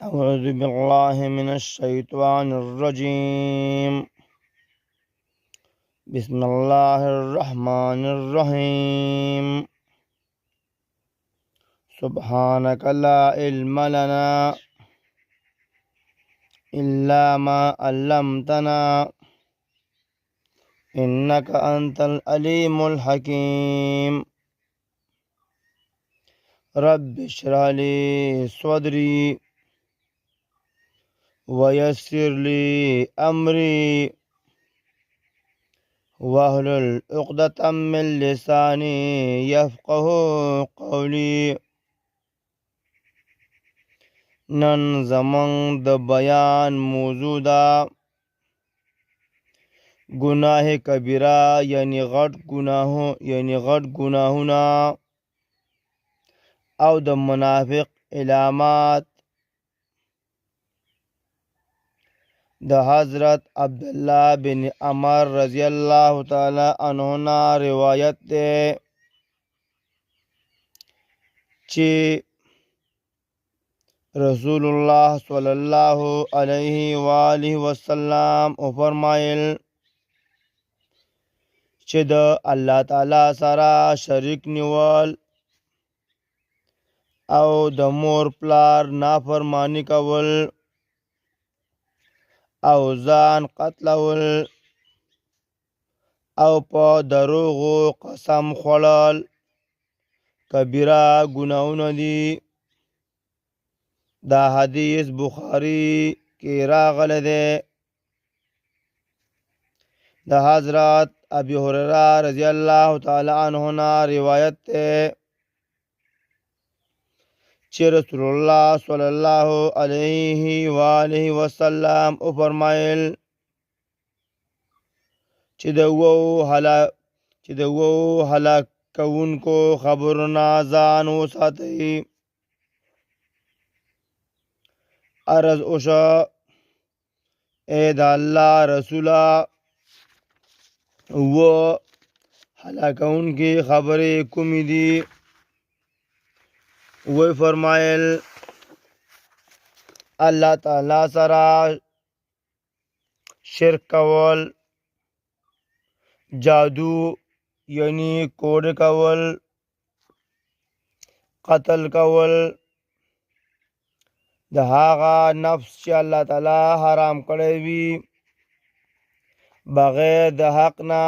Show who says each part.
Speaker 1: أعوذ بالله من الشيطان الرجيم. بسم الله الرحمن الرحيم. سبحانك لا علم لنا إلا ما علمتنا إنك أنت العليم الحكيم. رب اشرح لي صدري ويسر لي أمري واحلل عقدة من لساني يفقه قولي. نن زمن د بیان موضوع ده گناه کبیره یعنی غټ گناهونه او د منافق علامات. د حضرت عبدالله بن عمر رضی الله تعالی عنهما روایت ده چې رسول الله صلی الله علیه و آله وسلم فرمایل چې د الله تعالی سره شریک نیول او د مور پلار نافرمانی کول او ځان قتلول او په دروغو قسم خوړل کبیره ګناهونه دي. دا حدیث بخاری کې راغلی دی. د حضرت ابي هريره رضی الله تعالی عنه روایت ده چې رسول الله صلی الله علیه و آله وسلم فرمایل چې د وو هلاک کوونکو خبرونه ځان وساتئ. عرض وشو ای د الله رسوله و هلاکونکي خبرې کومې دي؟ وی فرمایل الله تعالی سره شرک کول، جادو یعنی کوډ کول، قتل کول، د هغه نفس چې الله تعالی حرام کړی وي بغیر د حق نه